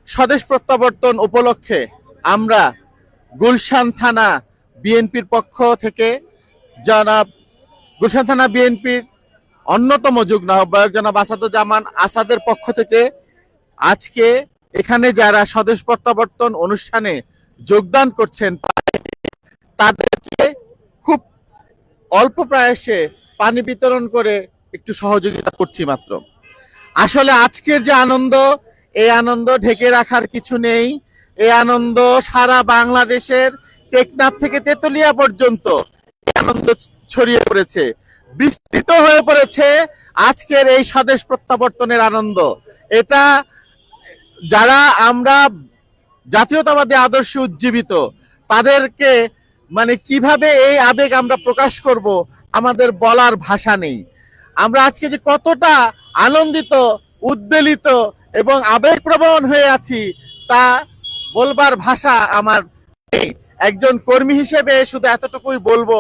স্বদেশ প্রত্যাবর্তন উপলক্ষে আমরা গুলশান থানা বিএনপির পক্ষ থেকে জনাব গুলশান থানা বিএনপির অন্যতম যুগ্ম আহ্বায়ক জনাব আসাদুজ্জামান আসাদের পক্ষ থেকে আজকে এখানে যারা স্বদেশ প্রত্যাবর্তন অনুষ্ঠানে যোগদান করছেন তাদেরকে খুব অল্প প্রয়াসে পানি বিতরণ করে একটু সহযোগিতা করছি মাত্র। আসলে আজকের যে আনন্দ, এই আনন্দ ঢেকে রাখার কিছু নেই। এই আনন্দ সারা বাংলাদেশের টেকনাফ থেকে তেতুলিয়া পর্যন্ত এই আনন্দ ছড়িয়ে পড়েছে, বিস্তৃত হয়ে পড়েছে আজকের এই স্বদেশ প্রত্যাবর্তনের আনন্দ। এটা যারা আমরা জাতীয়তাবাদী আদর্শে উজ্জীবিত তাদেরকে কিভাবে এই আবেগ আমরা প্রকাশ করব আমাদের বলার ভাষা নেই। আমরা আজকে যে কতটা আনন্দিত, উদ্বেলিত এবং আবেগপ্রবণ হয়ে আছি তা বলবার ভাষা আমার নেই। একজন কর্মী হিসেবে শুধু এতটুকুই বলবো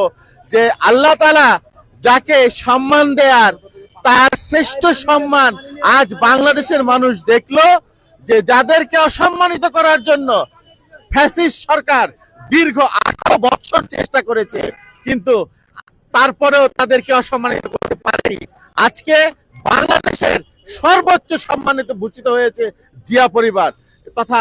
যে আল্লাহ তাআলা যাকে সম্মান দেয়ার তার শ্রেষ্ঠ সম্মান আজ বাংলাদেশের মানুষ দেখলো, যে যাদেরকে অসম্মানিত করার জন্য ফ্যাসিস্ট সরকার দীর্ঘ 18 বছর চেষ্টা করেছে, কিন্তু তারপরেও তাদেরকে অসম্মানিত করতে পারেনি। আজকে বাংলাদেশের সর্বোচ্চ সম্মানিত ভূষিত হয়েছে জিয়া পরিবার তথা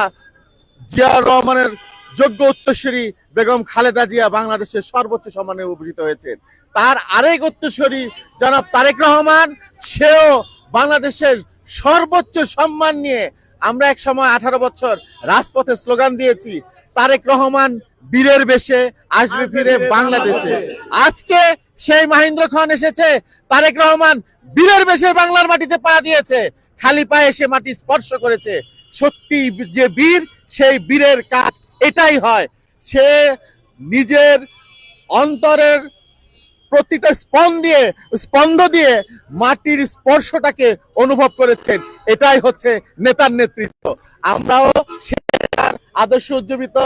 জিয়াউর রহমানের যোগ্য উত্তরসূরি বেগম খালেদা জিয়া বাংলাদেশের সর্বোচ্চ সম্মানে ভূষিত হয়েছে। তার আরেক উত্তরসূরি জনাব তারেক রহমান, সেও বাংলাদেশের সর্বোচ্চ সম্মান নিয়ে আমরা এক সময় 18 বছর রাজপথে স্লোগান দিয়েছি, তারেক রহমান বীরের বেশে আসবে ফিরে বাংলাদেশে। আজকে সেই মহেন্দ্র খান এসেছে, তারেক রহমান বীরের বেশে বাংলার মাটিতে পা দিয়েছে, খালি পায়ে সে মাটি স্পর্শ করেছে। সত্যি যে বীর, সেই বীরের কাজ এটাই হয়, সে নিজের অন্তরের প্রতিটা স্পন্দ দিয়ে মাটির স্পর্শটাকে অনুভব করেছেন। এটাই হচ্ছে নেতার নেতৃত্ব। আমরাও সে আদর্শ উজ্জীবিত।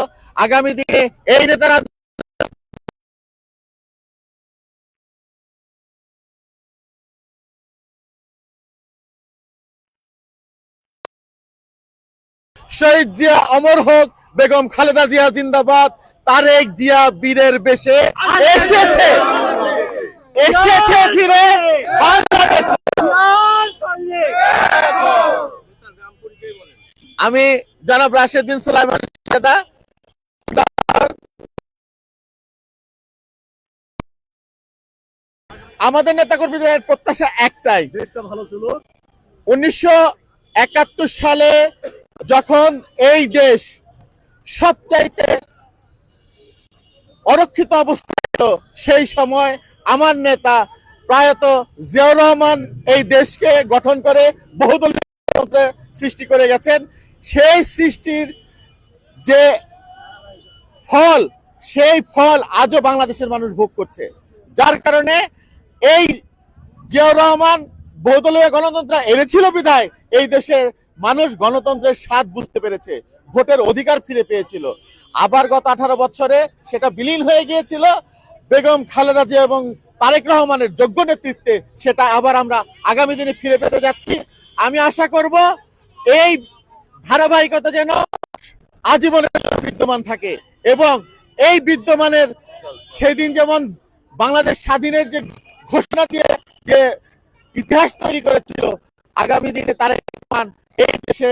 আগামী দিনে এই নেতারা শহীদ জিয়া অমর হোক, বেগম খালেদা জিয়া জিন্দাবাদ। তারেক জিয়া বীরের বেশে এসেছে ফিরে বাংলাদেশ। আমি জনাব রাশেদ বিন সুলাইমান সাদা। আমাদের নেতাকর্মীদের প্রত্যাশা একটাই, 1971 সালে যখন এই দেশ সবচাইতে অরক্ষিত অবস্থায় ছিল, সেই সময় আমার নেতা প্রয়াত জিয়াউর রহমান এই দেশকে গঠন করে বহুদলীয় গণতন্ত্র সৃষ্টি করে গেছেন। সেই সৃষ্টির যে ফল, সেই ফল আজও বাংলাদেশের মানুষ ভোগ করছে। যার কারণে এই জিয়াউর রহমান বহুদলীয় গণতন্ত্র এনেছিল বিধায় এই দেশের মানুষ গণতন্ত্রের স্বাদ বুঝতে পেরেছে, ভোটের অধিকার ফিরে পেয়েছিল। আবার গত 18 বছরে সেটা বিলীন হয়ে গিয়েছিল বেগম খালেদা জিয়া এবং তারেক রহমানের যোগ্য নেতৃত্বে। সেটা আবার আমরা আগামী দিনে ফিরে পেতে যাচ্ছি। আমি আশা করব এই ধারাবাহিকতা যেন আজীবনের বিদ্যমান থাকে, এবং এই বিদ্যমানের সেই দিন যেমন বাংলাদেশ স্বাধীনের যে ঘোষণা দিয়ে যে ইতিহাস তৈরি করেছিল, আগামী দিনে তারেক রহমান এই দেশে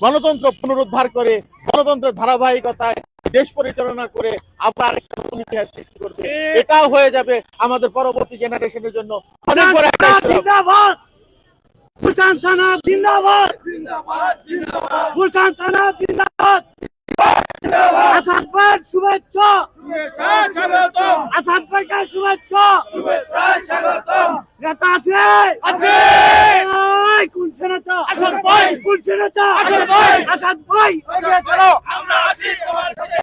গণতন্ত্র পুনরুদ্ধার করে গণতন্ত্রের ধারাবাহিকতায় দেশ পরিচালনা করে আবার আরেকটা নতুন ইতিহাস সৃষ্টি করবে। এটাও হয়ে যাবে আমাদের পরবর্তী জেনারেশনের জন্য অনেক বড় একটা জিন্দাবাদ। গুলশান থানা জিন্দাবাদ, গুলশান থানা জিন্দাবাদ। আসাদ ভাইয়ের শুভেচ্ছা, আসাদ ভাইকে শুভেচ্ছা। নেতা আছে, কোন সেনাটা? আসাদ ভাই। কোন সেনাটা? আসাদ ভাই। আসাদ ভাই, আমরা আছি তোমার সাথে।